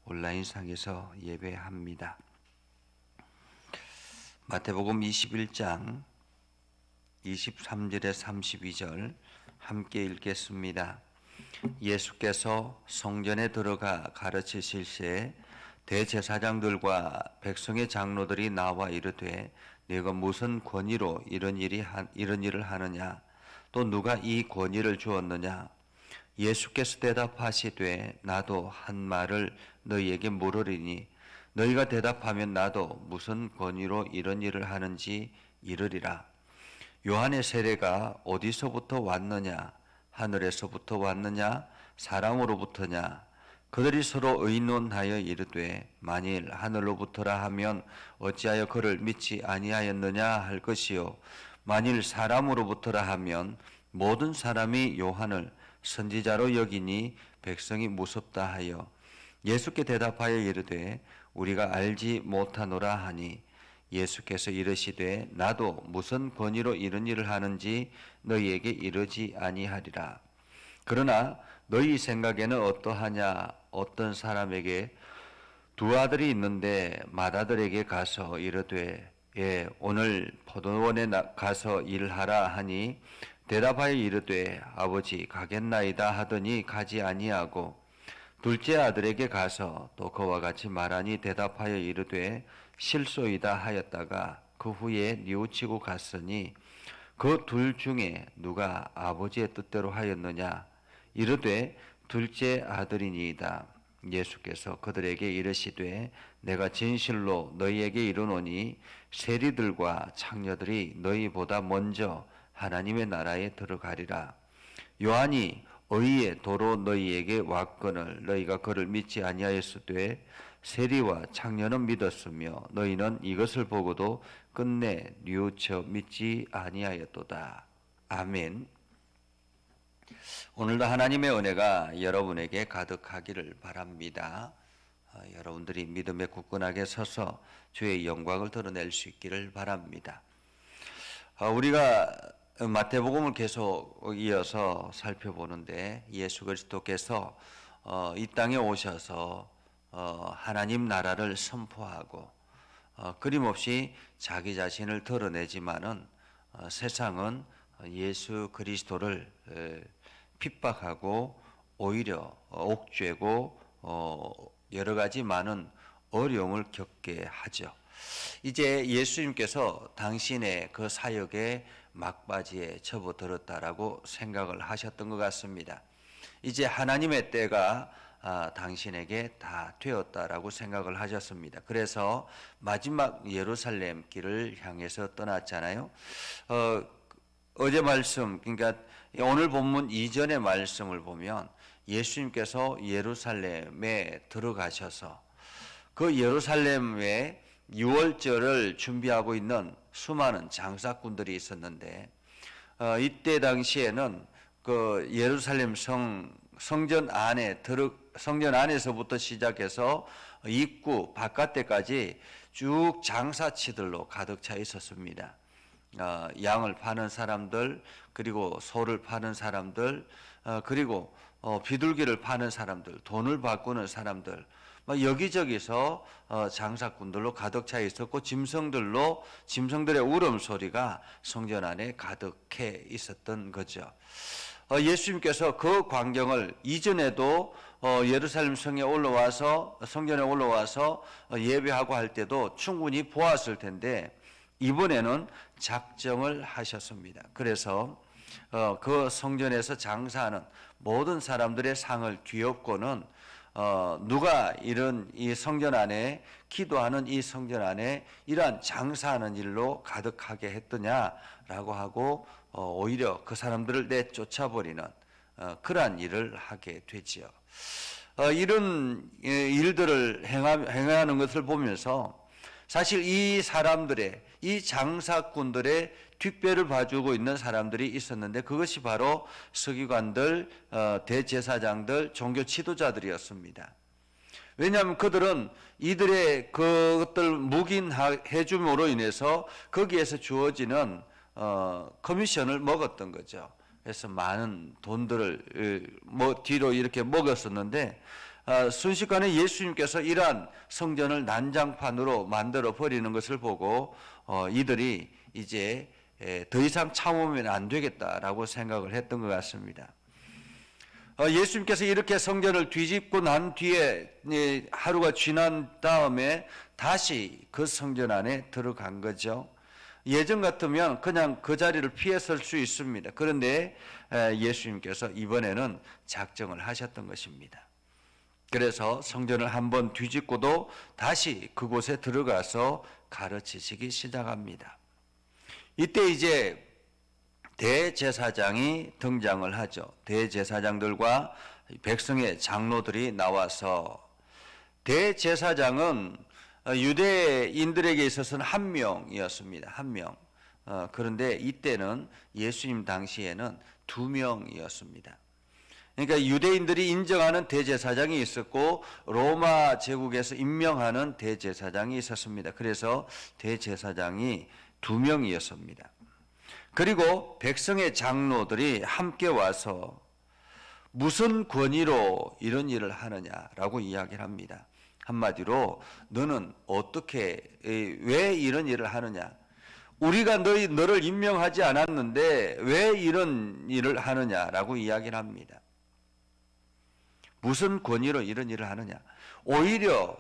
온라인상에서 예배합니다. 마태복음 21장 23절에 32절 함께 읽겠습니다. 예수께서 성전에 들어가 가르치실 시에 대제사장들과 백성의 장로들이 나와 이르되 네가 무슨 권위로 이런 일을 하느냐? 또 누가 이 권위를 주었느냐? 예수께서 대답하시되 나도 한 말을 너희에게 물으리니 너희가 대답하면 나도 무슨 권위로 이런 일을 하는지 이르리라. 요한의 세례가 어디서부터 왔느냐? 하늘에서부터 왔느냐? 사람으로부터냐? 그들이 서로 의논하여 이르되 만일 하늘로부터라 하면 어찌하여 그를 믿지 아니하였느냐 할 것이요 만일 사람으로부터라 하면 모든 사람이 요한을 선지자로 여기니 백성이 무섭다 하여 예수께 대답하여 이르되 우리가 알지 못하노라 하니 예수께서 이르시되 나도 무슨 권위로 이런 일을 하는지 너희에게 이르지 아니하리라. 그러나 너희 생각에는 어떠하냐? 어떤 사람에게 두 아들이 있는데 맏아들에게 가서 이르되 오늘 포도원에 가서 일하라 하니 대답하여 이르되 아버지 가겠나이다 하더니 가지 아니하고 둘째 아들에게 가서 또 그와 같이 말하니 대답하여 이르되 실소이다 하였다가 그 후에 뉘우치고 갔으니 그 둘 중에 누가 아버지의 뜻대로 하였느냐? 이르되 둘째 아들이니이다. 예수께서 그들에게 이르시되 내가 진실로 너희에게 이르노니 세리들과 창녀들이 너희보다 먼저 하나님의 나라에 들어가리라. 요한이 의의 도로 너희에게 왔거늘 너희가 그를 믿지 아니하였으되 세리와 창녀는 믿었으며 너희는 이것을 보고도 끝내 뉘우쳐 믿지 아니하였도다. 아멘. 오늘도 하나님의 은혜가 여러분에게 가득하기를 바랍니다. 여러분들이 믿음에 굳건하게 서서 주의 영광을 드러낼 수 있기를 바랍니다. 우리가 마태복음을 계속 이어서 살펴보는데 예수 그리스도께서 이 땅에 오셔서 하나님 나라를 선포하고 끊임없이 자기 자신을 드러내지만은 세상은 예수 그리스도를 핍박하고 오히려 옥죄고 여러 가지 많은 어려움을 겪게 하죠. 이제 예수님께서 당신의 그 사역의 막바지에 접어들었다라고 생각을 하셨던 것 같습니다. 이제 하나님의 때가 당신에게 다 되었다라고 생각을 하셨습니다. 그래서 마지막 예루살렘 길을 향해서 떠났잖아요. 어제 말씀, 그러니까 오늘 본문 이전의 말씀을 보면 예수님께서 예루살렘에 들어가셔서 그 예루살렘에 유월절을 준비하고 있는 수많은 장사꾼들이 있었는데 이때 당시에는 그 예루살렘 성전 안에서부터 시작해서 입구 바깥에까지 쭉 장사치들로 가득 차 있었습니다. 양을 파는 사람들, 그리고 소를 파는 사람들, 그리고 비둘기를 파는 사람들, 돈을 바꾸는 사람들, 여기저기서 장사꾼들로 가득 차 있었고 짐승들의 울음소리가 성전 안에 가득해 있었던 거죠. 예수님께서 그 광경을 이전에도 예루살렘 성전에 올라와서 예배하고 할 때도 충분히 보았을 텐데 이번에는 작정을 하셨습니다. 그래서 그 성전에서 장사하는 모든 사람들의 상을 뒤엎고는 누가 이 성전 안에 기도하는 이 성전 안에 이러한 장사하는 일로 가득하게 했더냐라고 하고 오히려 그 사람들을 내쫓아버리는 그러한 일을 하게 되지요. 이런 일들을 행하는 것을 보면서 사실 이 장사꾼들의 뒷배를 봐주고 있는 사람들이 있었는데 그것이 바로 서기관들, 대제사장들, 종교 지도자들이었습니다. 왜냐하면 그들은 이들의 그것들 묵인해 줌으로 인해서 거기에서 주어지는 커미션을 먹었던 거죠. 그래서 많은 돈들을 뒤로 이렇게 먹었었는데 순식간에 예수님께서 이러한 성전을 난장판으로 만들어 버리는 것을 보고 이들이 이제 더 이상 참으면 안 되겠다라고 생각을 했던 것 같습니다. 예수님께서 이렇게 성전을 뒤집고 난 뒤에 하루가 지난 다음에 다시 그 성전 안에 들어간 거죠. 예전 같으면 그냥 그 자리를 피했을 수 있습니다. 그런데 예수님께서 이번에는 작정을 하셨던 것입니다. 그래서 성전을 한번 뒤집고도 다시 그곳에 들어가서 가르치시기 시작합니다. 이때 이제 대제사장이 등장을 하죠. 대제사장들과 백성의 장로들이 나와서, 대제사장은 유대인들에게 있어서는 한 명이었습니다. 한 명. 그런데 이때는 예수님 당시에는 두 명이었습니다. 그러니까 유대인들이 인정하는 대제사장이 있었고 로마 제국에서 임명하는 대제사장이 있었습니다. 그래서 대제사장이 두 명이었습니다. 그리고 백성의 장로들이 함께 와서 무슨 권위로 이런 일을 하느냐라고 이야기를 합니다. 한마디로 너는 어떻게, 왜 이런 일을 하느냐? 우리가 너를 임명하지 않았는데 왜 이런 일을 하느냐라고 이야기를 합니다. 무슨 권위로 이런 일을 하느냐? 오히려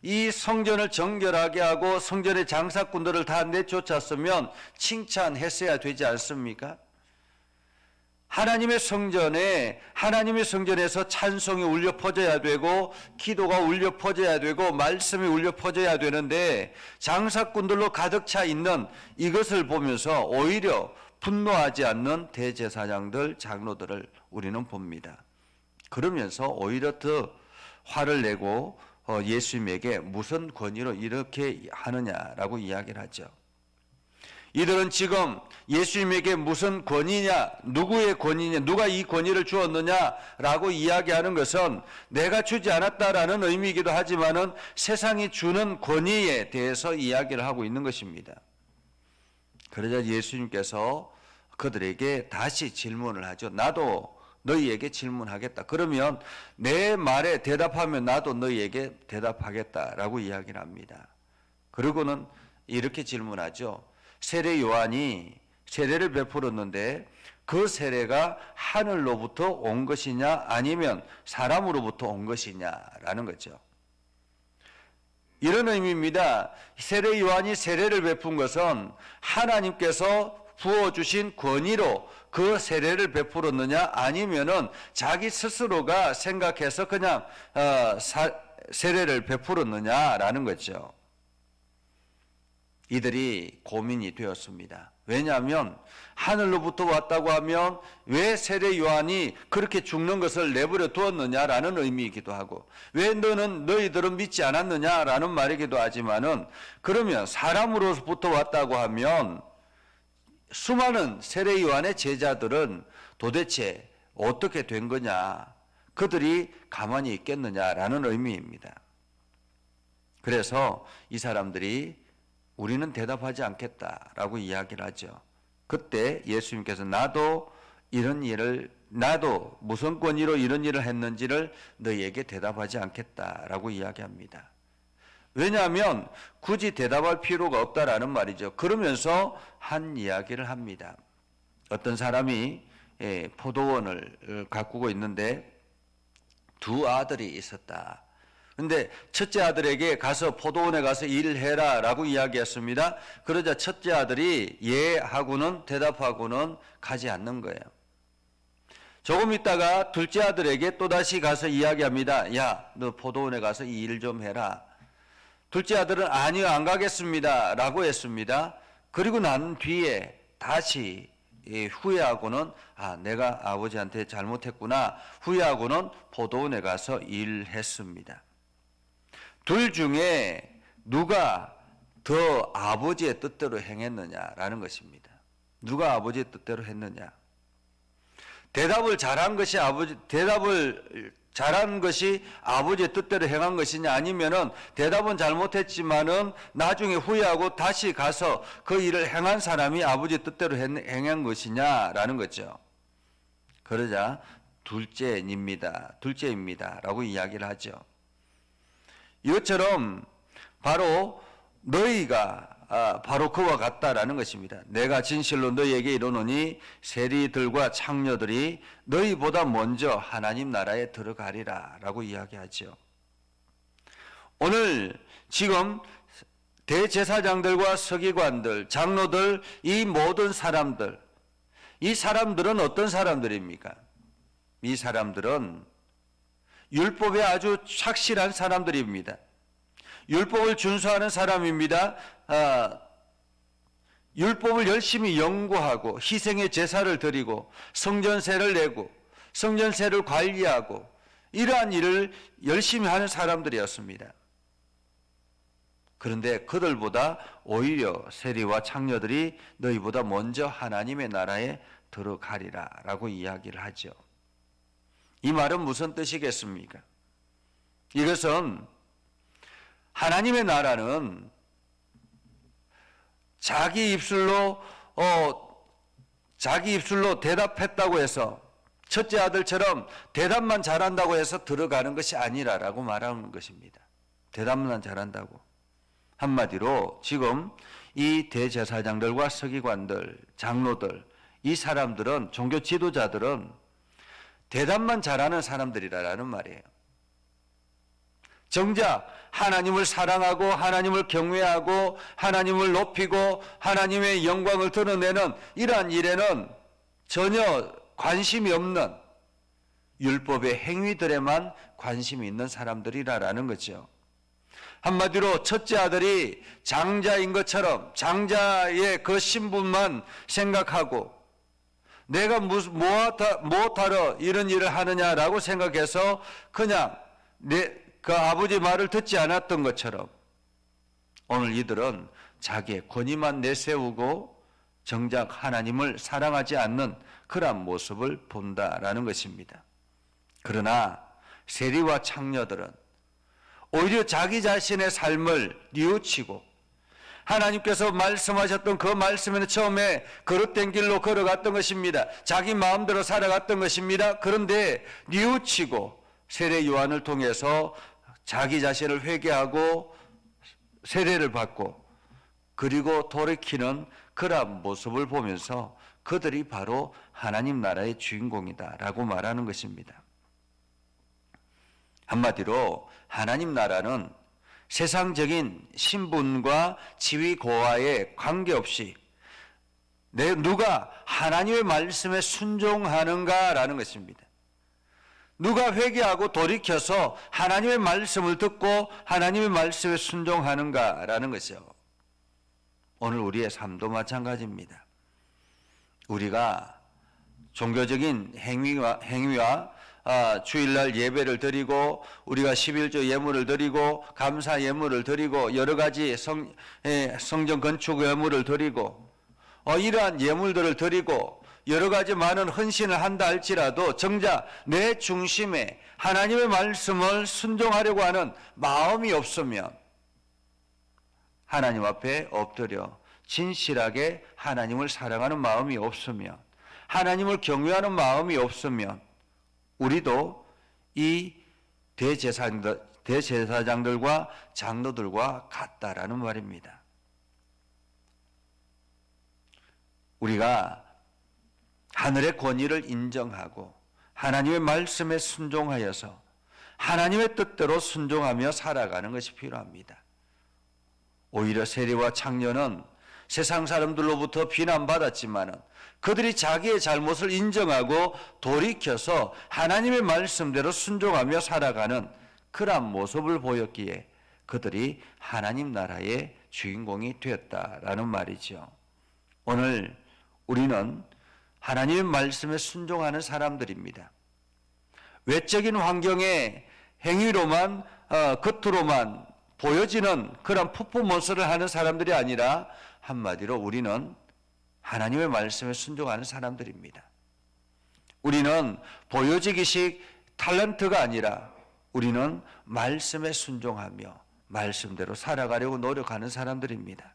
이 성전을 정결하게 하고 성전의 장사꾼들을 다 내쫓았으면 칭찬했어야 되지 않습니까? 하나님의 성전에서 찬송이 울려 퍼져야 되고 기도가 울려 퍼져야 되고 말씀이 울려 퍼져야 되는데 장사꾼들로 가득 차 있는 이것을 보면서 오히려 분노하지 않는 대제사장들, 장로들을 우리는 봅니다. 그러면서 오히려 더 화를 내고 예수님에게 무슨 권위로 이렇게 하느냐라고 이야기를 하죠. 이들은 지금 예수님에게 무슨 권위냐, 누구의 권위냐, 누가 이 권위를 주었느냐라고 이야기하는 것은 내가 주지 않았다라는 의미이기도 하지만은 세상이 주는 권위에 대해서 이야기를 하고 있는 것입니다. 그러자 예수님께서 그들에게 다시 질문을 하죠. 나도 너희에게 질문하겠다. 그러면 내 말에 대답하면 나도 너희에게 대답하겠다라고 이야기를 합니다. 그리고는 이렇게 질문하죠. 세례 요한이 세례를 베풀었는데 그 세례가 하늘로부터 온 것이냐 아니면 사람으로부터 온 것이냐라는 거죠. 이런 의미입니다. 세례 요한이 세례를 베푼 것은 하나님께서 부어주신 권위로 그 세례를 베풀었느냐 아니면은 자기 스스로가 생각해서 그냥 세례를 베풀었느냐라는 거죠. 이들이 고민이 되었습니다. 왜냐하면 하늘로부터 왔다고 하면 왜 세례 요한이 그렇게 죽는 것을 내버려 두었느냐라는 의미이기도 하고 왜 너희들은 믿지 않았느냐라는 말이기도 하지만은 그러면 사람으로부터 왔다고 하면 수많은 세례 요한의 제자들은 도대체 어떻게 된 거냐, 그들이 가만히 있겠느냐라는 의미입니다. 그래서 이 사람들이 우리는 대답하지 않겠다라고 이야기를 하죠. 그때 예수님께서 나도 무슨 권위로 이런 일을 했는지를 너희에게 대답하지 않겠다라고 이야기합니다. 왜냐하면 굳이 대답할 필요가 없다라는 말이죠. 그러면서 한 이야기를 합니다. 어떤 사람이 포도원을 가꾸고 있는데 두 아들이 있었다. 근데 첫째 아들에게 가서 포도원에 가서 일해라 라고 이야기했습니다. 그러자 첫째 아들이 예 하고는 대답하고는 가지 않는 거예요. 조금 있다가 둘째 아들에게 또다시 가서 이야기합니다. 야, 너 포도원에 가서 이 일 좀 해라. 둘째 아들은 아니요, 안 가겠습니다 라고 했습니다. 그리고 난 뒤에 다시 후회하고는 내가 아버지한테 잘못했구나 후회하고는 포도원에 가서 일했습니다. 둘 중에 누가 더 아버지의 뜻대로 행했느냐라는 것입니다. 누가 아버지의 뜻대로 했느냐. 대답을 잘한 것이 아버지의 뜻대로 행한 것이냐 아니면은 대답은 잘못했지만은 나중에 후회하고 다시 가서 그 일을 행한 사람이 아버지의 뜻대로 행한 것이냐라는 거죠. 그러자 둘째입니다. 라고 이야기를 하죠. 이것처럼 바로 너희가 바로 그와 같다라는 것입니다. 내가 진실로 너희에게 이르노니 세리들과 창녀들이 너희보다 먼저 하나님 나라에 들어가리라 라고 이야기하죠. 오늘 지금 대제사장들과 서기관들, 장로들, 이 모든 사람들, 이 사람들은 어떤 사람들입니까? 이 사람들은 율법에 아주 착실한 사람들입니다. 율법을 준수하는 사람입니다. 율법을 열심히 연구하고 희생의 제사를 드리고 성전세를 내고 성전세를 관리하고 이러한 일을 열심히 하는 사람들이었습니다. 그런데 그들보다 오히려 세리와 창녀들이 너희보다 먼저 하나님의 나라에 들어가리라 라고 이야기를 하죠. 이 말은 무슨 뜻이겠습니까? 이것은 하나님의 나라는 자기 입술로 대답했다고 해서 첫째 아들처럼 대답만 잘한다고 해서 들어가는 것이 아니라라고 말하는 것입니다. 대답만 잘한다고. 한마디로 지금 이 대제사장들과 서기관들, 장로들, 이 사람들은, 종교 지도자들은 대답만 잘하는 사람들이라는 말이에요. 정작 하나님을 사랑하고 하나님을 경외하고 하나님을 높이고 하나님의 영광을 드러내는 이러한 일에는 전혀 관심이 없는 율법의 행위들에만 관심이 있는 사람들이라는 거죠. 한마디로 첫째 아들이 장자인 것처럼 장자의 그 신분만 생각하고 내가 무엇하러 이런 일을 하느냐라고 생각해서 그냥 그 아버지 말을 듣지 않았던 것처럼 오늘 이들은 자기의 권위만 내세우고 정작 하나님을 사랑하지 않는 그러한 모습을 본다라는 것입니다. 그러나 세리와 창녀들은 오히려 자기 자신의 삶을 뉘우치고 하나님께서 말씀하셨던 그 말씀에는 처음에 거룩된 길로 걸어갔던 것입니다. 자기 마음대로 살아갔던 것입니다. 그런데 뉘우치고 세례 요한을 통해서 자기 자신을 회개하고 세례를 받고 그리고 돌이키는 그러한 모습을 보면서 그들이 바로 하나님 나라의 주인공이다라고 말하는 것입니다. 한마디로 하나님 나라는 세상적인 신분과 지위 고하에 관계없이 누가 하나님의 말씀에 순종하는가라는 것입니다. 누가 회개하고 돌이켜서 하나님의 말씀을 듣고 하나님의 말씀에 순종하는가라는 것이죠. 오늘 우리의 삶도 마찬가지입니다. 우리가 종교적인 행위와 주일날 예배를 드리고 우리가 11조 예물을 드리고 감사 예물을 드리고 여러 가지 성전 건축 예물을 드리고 이러한 예물들을 드리고 여러 가지 많은 헌신을 한다 할지라도 정작 내 중심에 하나님의 말씀을 순종하려고 하는 마음이 없으면 하나님 앞에 엎드려 진실하게 하나님을 사랑하는 마음이 없으면 하나님을 경외하는 마음이 없으면 우리도 이 대제사장들과 장로들과 같다라는 말입니다. 우리가 하늘의 권위를 인정하고 하나님의 말씀에 순종하여서 하나님의 뜻대로 순종하며 살아가는 것이 필요합니다. 오히려 세리와 창녀는 세상 사람들로부터 비난받았지만 그들이 자기의 잘못을 인정하고 돌이켜서 하나님의 말씀대로 순종하며 살아가는 그러한 모습을 보였기에 그들이 하나님 나라의 주인공이 되었다라는 말이죠. 오늘 우리는 하나님의 말씀에 순종하는 사람들입니다. 외적인 환경의 행위로만 겉으로만 보여지는 그런 퍼포먼스를 하는 사람들이 아니라 한마디로 우리는 하나님의 말씀에 순종하는 사람들입니다. 우리는 보여지기식 탤런트가 아니라 우리는 말씀에 순종하며 말씀대로 살아가려고 노력하는 사람들입니다.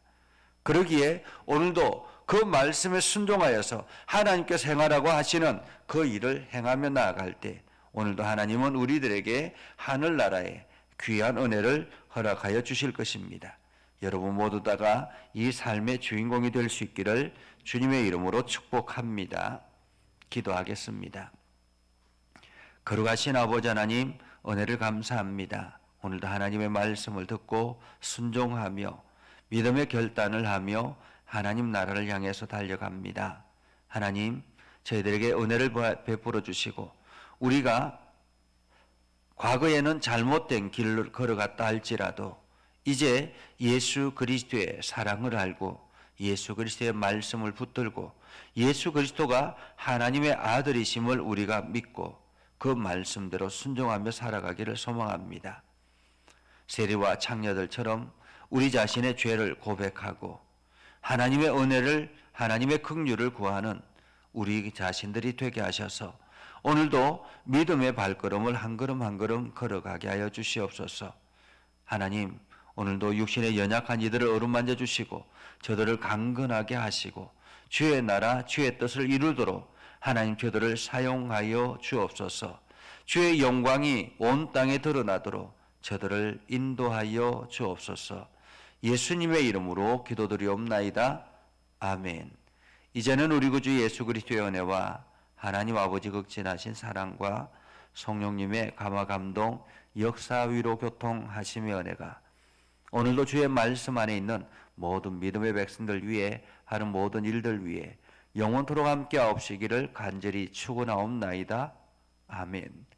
그러기에 오늘도 그 말씀에 순종하여서 하나님께서 행하라고 하시는 그 일을 행하며 나아갈 때 오늘도 하나님은 우리들에게 하늘나라의 귀한 은혜를 허락하여 주실 것입니다. 여러분 모두 다가 이 삶의 주인공이 될 수 있기를 주님의 이름으로 축복합니다. 기도하겠습니다. 거룩하신 아버지 하나님, 은혜를 감사합니다. 오늘도 하나님의 말씀을 듣고 순종하며 믿음의 결단을 하며 하나님 나라를 향해서 달려갑니다. 하나님, 저희들에게 은혜를 베풀어 주시고 우리가 과거에는 잘못된 길을 걸어갔다 할지라도 이제 예수 그리스도의 사랑을 알고 예수 그리스도의 말씀을 붙들고 예수 그리스도가 하나님의 아들이심을 우리가 믿고 그 말씀대로 순종하며 살아가기를 소망합니다. 세리와 창녀들처럼 우리 자신의 죄를 고백하고 하나님의 은혜를, 하나님의 긍휼을 구하는 우리 자신들이 되게 하셔서 오늘도 믿음의 발걸음을 한 걸음 한 걸음 걸어가게 하여 주시옵소서. 하나님, 오늘도 육신의 연약한 이들을 어루만져 주시고 저들을 강건하게 하시고 주의 나라, 주의 뜻을 이루도록 하나님 저들을 사용하여 주옵소서. 주의 영광이 온 땅에 드러나도록 저들을 인도하여 주옵소서. 예수님의 이름으로 기도드리옵나이다. 아멘. 이제는 우리 구주 예수 그리스도의 은혜와 하나님 아버지 극진하신 사랑과 성령님의 감화 감동 역사 위로 교통하심의 은혜가 오늘도 주의 말씀 안에 있는 모든 믿음의 백성들 위해 하는 모든 일들 위해 영원토록 함께 하옵시기를 간절히 축원하옵나이다. 아멘.